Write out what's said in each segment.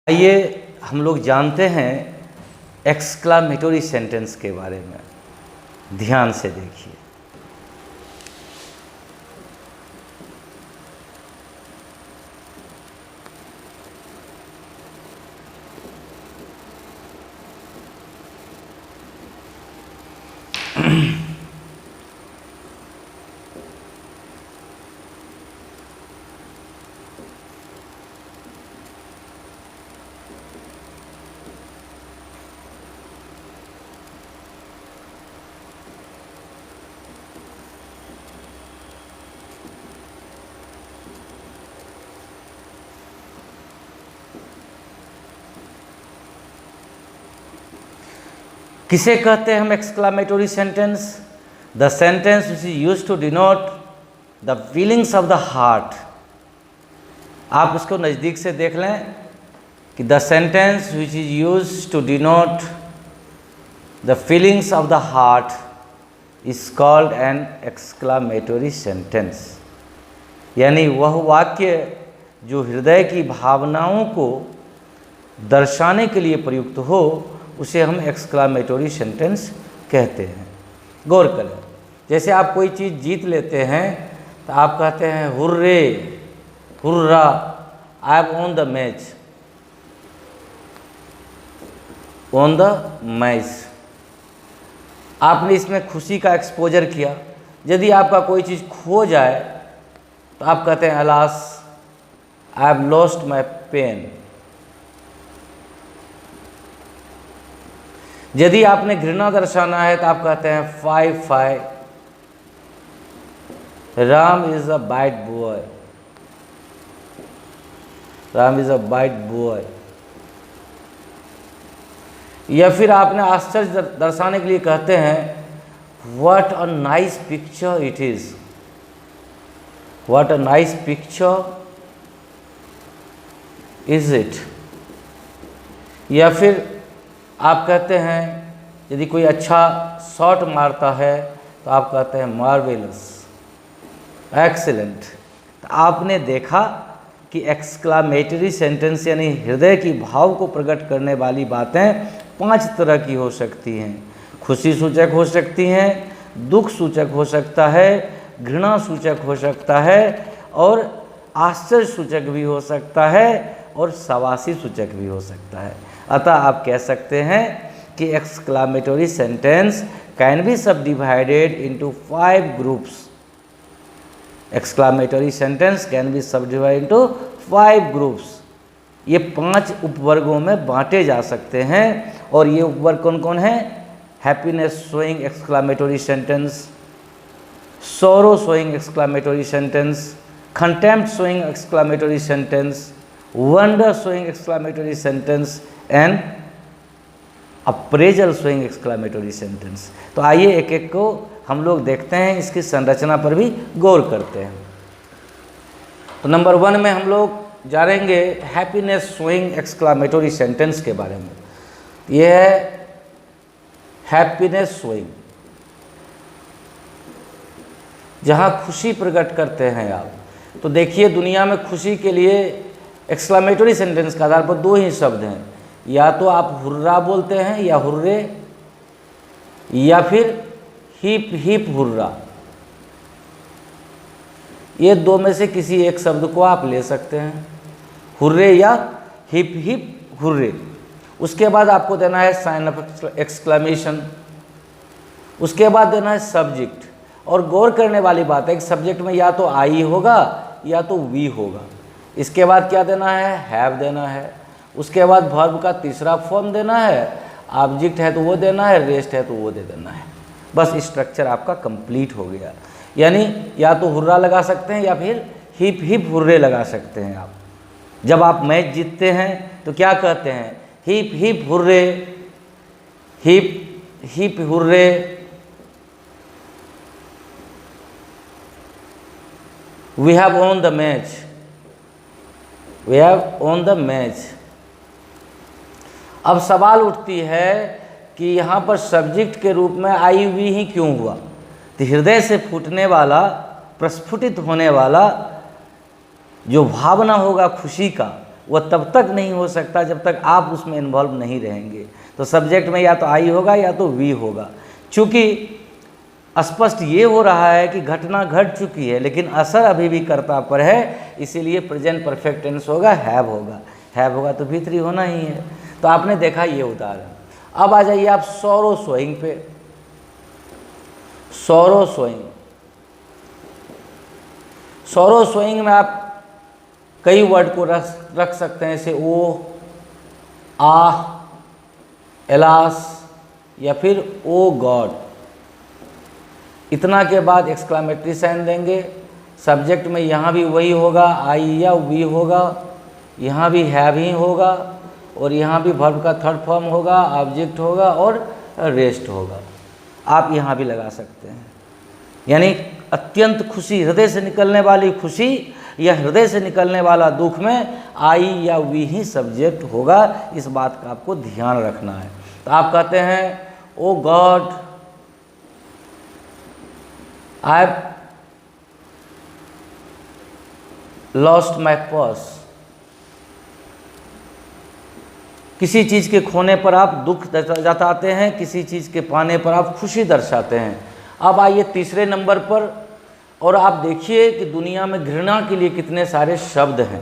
आइए हम लोग जानते हैं एक्सक्लामेटरी सेंटेंस के बारे में। ध्यान से देखिए। किसे कहते हैं हम exclamatory sentence? The sentence which is use to denote the feelings of the heart. आप उसको नज़दीक से देख लें कि the sentence which is use to denote the feelings of the heart is called an exclamatory sentence. यानी वह वाक्य जो हृदय की भावनाओं को दर्शाने के लिए प्रयुक्त हो उसे हम एक्सक्लामेटरी सेंटेंस कहते हैं। गौर करें, जैसे आप कोई चीज़ जीत लेते हैं तो आप कहते हैं hurray, hurrah, I have won the match, on the match. आपने इसमें खुशी का एक्सपोजर किया। यदि आपका कोई चीज़ खो जाए तो आप कहते हैं alas, I have lost my pen. यदि आपने घृणा दर्शाना है तो आप कहते हैं fie, Ram is a bad boy, Ram is a bad boy. या फिर आपने आश्चर्य दर्शाने के लिए कहते हैं what a nice picture it is, what a nice picture is it. या फिर आप कहते हैं यदि कोई अच्छा शॉट मारता है तो आप कहते हैं मार्वेलस, एक्सीलेंट। तो आपने देखा कि एक्सक्लामेटरी सेंटेंस यानी हृदय की भाव को प्रकट करने वाली बातें 5 तरह की हो सकती हैं। खुशी सूचक हो सकती हैं, दुख सूचक हो सकता है, घृणा सूचक हो सकता है, और आश्चर्य सूचक भी हो सकता है, और शाबाशी सूचक भी हो सकता है। अतः आप कह सकते हैं कि एक्सक्लामेटरी सेंटेंस कैन बी सब divided into 5 groups. Exclamatory sentence can be सब डिवाइडेड इनटू 5 ग्रुप्स। ये 5 उपवर्गों में बांटे जा सकते हैं। और ये उपवर्ग कौन कौन है? Happiness showing exclamatory sentence, sorrow showing exclamatory sentence, contempt showing exclamatory sentence, wonder showing exclamatory sentence and appraisal showing exclamatory sentence। तो आइए एक एक को हम लोग देखते हैं, इसकी संरचना पर भी गौर करते हैं। तो नंबर 1 में हम लोग जानेंगे हैप्पीनेस शोइंग एक्सक्लामेटरी सेंटेंस के बारे में। यह है हैप्पीनेस शोइंग, जहाँ खुशी प्रकट करते हैं आप। तो देखिए, दुनिया में खुशी के लिए एक्सक्लामेटरी सेंटेंस के आधार पर 2 ही शब्द हैं, या तो आप हुर्रा बोलते हैं या हुर्रे, या फिर हिप हिप हुर्रा। ये 2 में से किसी एक शब्द को आप ले सकते हैं, हुर्रे या हिप हिप हुर्रे। उसके बाद आपको देना है साइन ऑफ एक्सक्लामेशन, उसके बाद देना है सब्जेक्ट। और गौर करने वाली बात है कि सब्जेक्ट में या तो आई होगा या तो वी होगा। इसके बाद क्या देना है? हैव देना है। उसके बाद वर्ब का तीसरा फॉर्म देना है, ऑब्जेक्ट है तो वो देना है, रेस्ट है तो वो दे देना है। बस स्ट्रक्चर आपका कंप्लीट हो गया। यानी या तो हुर्रा लगा सकते हैं या फिर हिप हिप हुर्रे लगा सकते हैं आप। जब आप मैच जीतते हैं तो क्या कहते हैं? Hip hip hurray, hip hip hurray. We have won the match, we have won the match। अब सवाल उठती है कि यहाँ पर सब्जेक्ट के रूप में आई वी ही क्यों हुआ? तो हृदय से फूटने वाला, प्रस्फुटित होने वाला जो भावना होगा खुशी का, वो तब तक नहीं हो सकता जब तक आप उसमें इन्वॉल्व नहीं रहेंगे। तो सब्जेक्ट में या तो आई होगा या तो वी होगा। चूँकि स्पष्ट ये हो रहा है कि घटना घट चुकी है लेकिन असर अभी भी कर्ता पर है, इसीलिए प्रेजेंट परफेक्ट टेंस होगा, हैव होगा। हैव होगा तो V3 होना ही है। तो आपने देखा ये उदाहरण। अब आ जाइए आप सॉरो सोइंग पे। सॉरो सोइंग, सॉरो सोइंग में आप कई वर्ड को रख सकते हैं, जैसे ओ, आ, एलास या फिर ओ गॉड। इतना के बाद एक्सक्लामेटरी साइन देंगे। सब्जेक्ट में यहाँ भी वही होगा, आई या वी होगा, यहाँ भी हैव ही होगा, और यहाँ भी वर्ब का थर्ड फॉर्म होगा, ऑब्जेक्ट होगा और रेस्ट होगा। आप यहाँ भी लगा सकते हैं। यानी अत्यंत खुशी, हृदय से निकलने वाली खुशी या हृदय से निकलने वाला दुख में आई या वी ही सब्जेक्ट होगा। इस बात का आपको ध्यान रखना है। तो आप कहते हैं oh God I have lost my purse. किसी चीज़ के खोने पर आप दुख जताते हैं, किसी चीज़ के पाने पर आप खुशी दर्शाते हैं। अब आइए तीसरे नंबर पर, और आप देखिए कि दुनिया में घृणा के लिए कितने सारे शब्द हैं।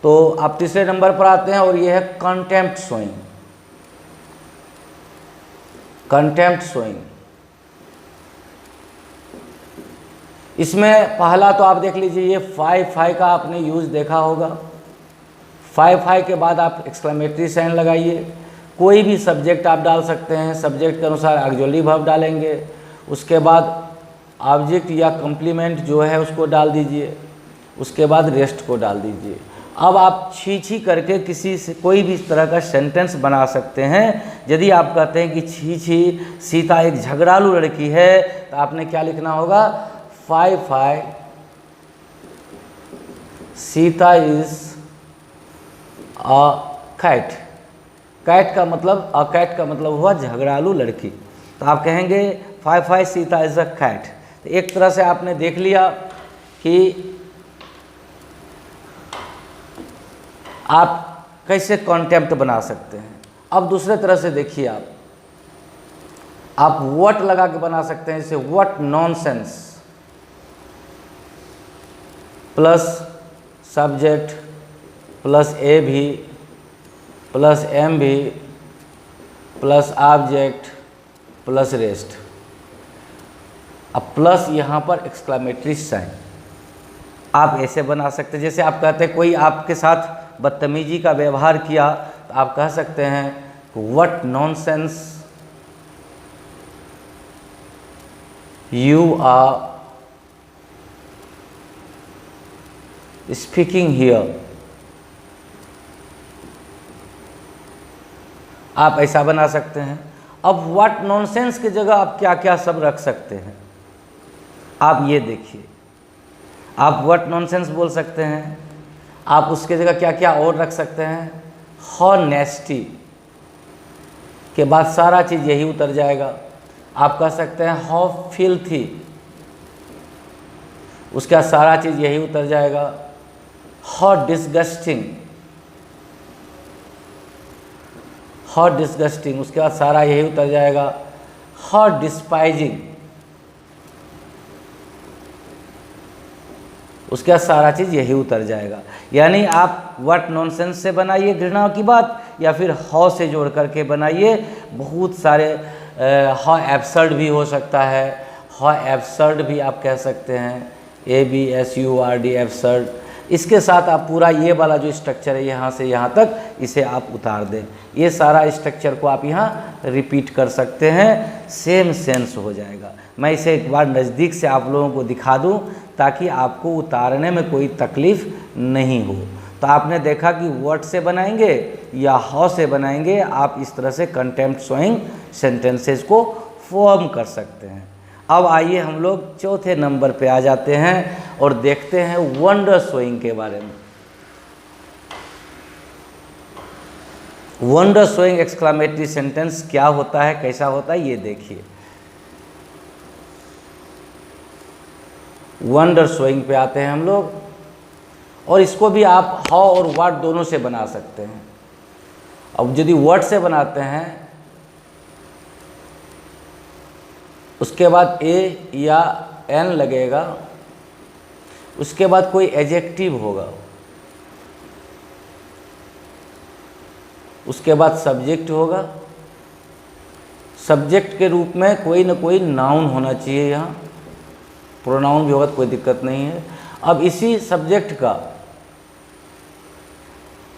तो आप तीसरे नंबर पर आते हैं और ये है कंटेम्प्ट शोइंग। कंटेम्प्ट शोइंग, इसमें पहला तो आप देख लीजिए, ये फाई का आपने यूज़ देखा होगा। फाई के बाद आप एक्सक्लेमेटरी साइन लगाइए। कोई भी सब्जेक्ट आप डाल सकते हैं, सब्जेक्ट के अनुसार ऑक्सिलरी वर्ब डालेंगे, उसके बाद ऑब्जेक्ट या कम्प्लीमेंट जो है उसको डाल दीजिए, उसके बाद रेस्ट को डाल दीजिए। अब आप छी करके किसी से कोई भी इस तरह का सेंटेंस बना सकते हैं। यदि आप कहते हैं कि छी सीता एक झगड़ालू लड़की है, तो आपने क्या लिखना होगा, fie Sita is a cat. Cat का मतलब, अ कैट का मतलब हुआ झगड़ालू लड़की। तो आप कहेंगे fie Sita is a cat. तो एक तरह से आपने देख लिया कि आप कैसे कॉन्टेम्प्ट बना सकते हैं। अब दूसरे तरह से देखिए, आप व्हाट लगा के बना सकते हैं, जैसे what nonsense plus subject plus ए भी प्लस एम भी प्लस ऑब्जेक्ट प्लस रेस्ट। अब प्लस यहाँ पर एक्सक्लेमेटरी साइन आप ऐसे बना सकते हैं। जैसे आप कहते हैं कोई आपके साथ बदतमीजी का व्यवहार किया, तो आप कह सकते हैं what nonsense you are speaking here. आप ऐसा बना सकते हैं। अब व्हाट नॉनसेंस की जगह आप क्या क्या सब रख सकते हैं, आप ये देखिए। आप व्हाट नॉनसेंस बोल सकते हैं, आप उसके जगह क्या क्या और रख सकते हैं, हाउ नेस्टी के बाद सारा चीज़ यही उतर जाएगा। आप कह सकते हैं हाउ फिल्थी, उसका सारा चीज़ यही उतर जाएगा। हाउ डिस्गस्टिंग, हाउ डिस्गस्टिंग, उसके बाद सारा यही उतर जाएगा। हाउ डिस्पाइजिंग, उसके बाद सारा चीज़ यही उतर जाएगा। यानी आप व्हाट नॉनसेंस से बनाइए घृणा की बात, या फिर हाउ से जोड़ करके बनाइए। बहुत सारे हाउ एब्सर्ड भी हो सकता है, हाउ एब्सर्ड भी आप कह सकते हैं, ABSURD एब्सर्ड। इसके साथ आप पूरा ये वाला जो स्ट्रक्चर है यहाँ से यहाँ तक, इसे आप उतार दें। ये सारा स्ट्रक्चर को आप यहाँ रिपीट कर सकते हैं, सेम सेंस हो जाएगा। मैं इसे एक बार नज़दीक से आप लोगों को दिखा दूँ ताकि आपको उतारने में कोई तकलीफ़ नहीं हो। तो आपने देखा कि व्हाट से बनाएंगे या हाउ से बनाएंगे, आप इस तरह से कंटेम्प्ट शोइंग सेंटेंसेस को फॉर्म कर सकते हैं। अब आइए हम लोग चौथे नंबर पे आ जाते हैं और देखते हैं वंडर शोइंग के बारे में। वंडर शोइंग एक्सक्लेमेटरी सेंटेंस क्या होता है, कैसा होता है, ये देखिए। वंडर शोइंग पे आते हैं हम लोग और इसको भी आप हाउ और व्हाट दोनों से बना सकते हैं। अब यदि व्हाट से बनाते हैं, उसके बाद ए या एन लगेगा, उसके बाद कोई एडजेक्टिव होगा, उसके बाद सब्जेक्ट होगा, सब्जेक्ट के रूप में कोई ना कोई नाउन होना चाहिए, यहाँ प्रोनाउन भी होगा तो कोई दिक्कत नहीं है। अब इसी सब्जेक्ट का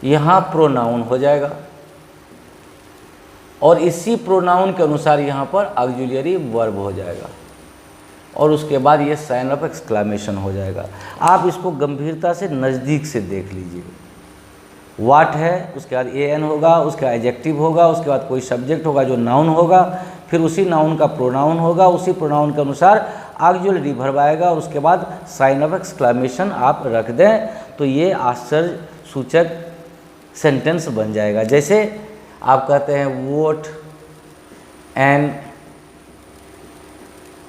यहाँ प्रोनाउन हो जाएगा और इसी प्रोनाउन के अनुसार यहाँ पर ऑक्सिलरी वर्ब हो जाएगा और उसके बाद ये साइन ऑफ एक्सक्लेमेशन हो जाएगा। आप इसको गंभीरता से नज़दीक से देख लीजिए। वाट है, उसके बाद ए एन होगा, उसका एडजेक्टिव होगा, उसके बाद कोई सब्जेक्ट होगा जो नाउन होगा, फिर उसी नाउन का प्रोनाउन होगा, उसी प्रोनाउन के अनुसार ऑक्सिलरी वर्ब आएगा, उसके बाद साइन ऑफ एक्सक्लेमेशन आप रख दें तो ये आश्चर्य सूचक सेंटेंस बन जाएगा। जैसे आप कहते हैं what an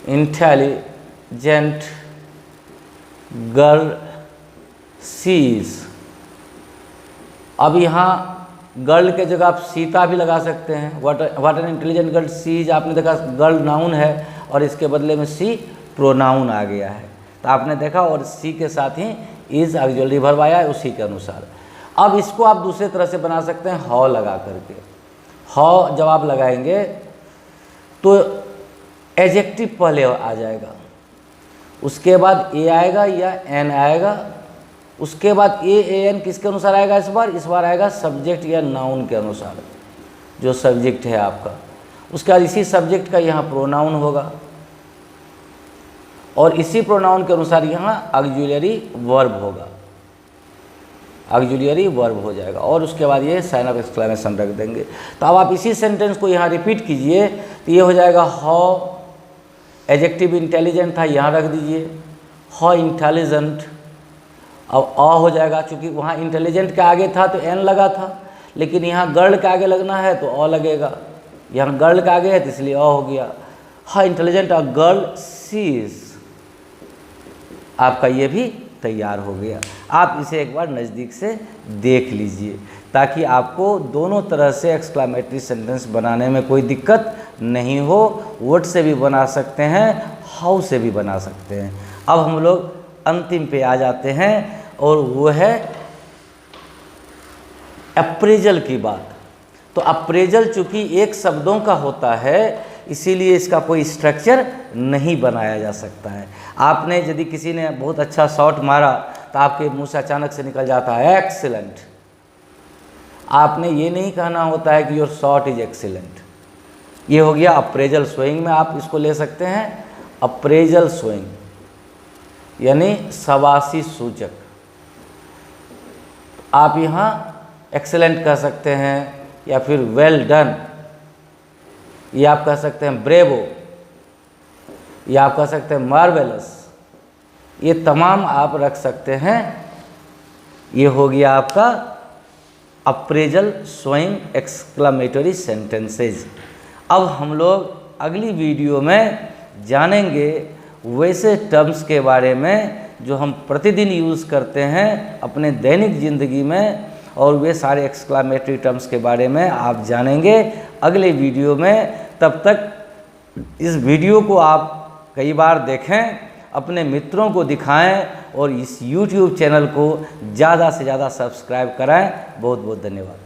intelligent girl she's. अब यहाँ गर्ल के जगह आप सीता भी लगा सकते हैं। What an intelligent girl she's, आपने देखा गर्ल नाउन है और इसके बदले में सी प्रोनाउन आ गया है, तो आपने देखा, और सी के साथ ही इज ऑक्सिलरी वर्ब आया है उसी के अनुसार। अब इसको आप दूसरे तरह से बना सकते हैं हाउ लगा करके। हाउ जब आप लगाएंगे तो एडजेक्टिव पहले आ जाएगा, उसके बाद ए आएगा या एन आएगा, उसके बाद ए एन किसके अनुसार आएगा, इस बार आएगा सब्जेक्ट या नाउन के अनुसार, जो सब्जेक्ट है आपका। उसके बाद इसी सब्जेक्ट का यहाँ प्रोनाउन होगा और इसी प्रोनाउन के अनुसार यहाँ ऑक्सिलरी वर्ब होगा, ऑक्सिलरी वर्ब हो जाएगा और उसके बाद ये साइन ऑफ एक्सक्लेमेशन रख देंगे। तो अब आप इसी सेंटेंस को यहाँ रिपीट कीजिए तो ये हो जाएगा हाउ, एडजेक्टिव इंटेलिजेंट था यहाँ रख दीजिए, हाउ इंटेलिजेंट। अब हो जाएगा, चूँकि वहाँ इंटेलिजेंट के आगे था तो एन लगा था, लेकिन यहाँ गर्ल के आगे लगना है तो लगेगा, यहाँ गर्ल के आगे है तो इसलिए हो गया। How intelligent a girl she's, आपका ये भी तैयार हो गया। आप इसे एक बार नज़दीक से देख लीजिए ताकि आपको दोनों तरह से एक्सक्लेमेटरी सेंटेंस बनाने में कोई दिक्कत नहीं हो। व्हाट से भी बना सकते हैं, हाउ से भी बना सकते हैं। अब हम लोग अंतिम पे आ जाते हैं और वो है अप्रेजल की बात। तो अप्रेजल चूँकि एक शब्दों का होता है इसीलिए इसका कोई स्ट्रक्चर नहीं बनाया जा सकता है। आपने यदि किसी ने बहुत अच्छा शॉट मारा तो आपके मुंह से अचानक से निकल जाता है एक्सीलेंट। आपने ये नहीं कहना होता है कि योर शॉट इज एक्सीलेंट। ये हो गया अप्रेजल स्विंग में आप इसको ले सकते हैं, अप्रेजल स्विंग यानी शाबाशी सूचक। आप यहाँ एक्सीलेंट कह सकते हैं या फिर वेल डन, या आप कह सकते हैं ब्रेवो, या आप कह सकते हैं मार्वेलस। ये तमाम आप रख सकते हैं। ये हो गया आपका अप्रेजल स्विंग एक्सक्लेमेटरी सेंटेंसेज। अब हम लोग अगली वीडियो में जानेंगे वैसे टर्म्स के बारे में जो हम प्रतिदिन यूज़ करते हैं अपने दैनिक ज़िंदगी में, और वे सारे एक्सक्लेमेटरी टर्म्स के बारे में आप जानेंगे अगले वीडियो में। तब तक इस वीडियो को आप कई बार देखें, अपने मित्रों को दिखाएं और इस YouTube चैनल को ज़्यादा से ज़्यादा सब्सक्राइब कराएं। बहुत बहुत धन्यवाद।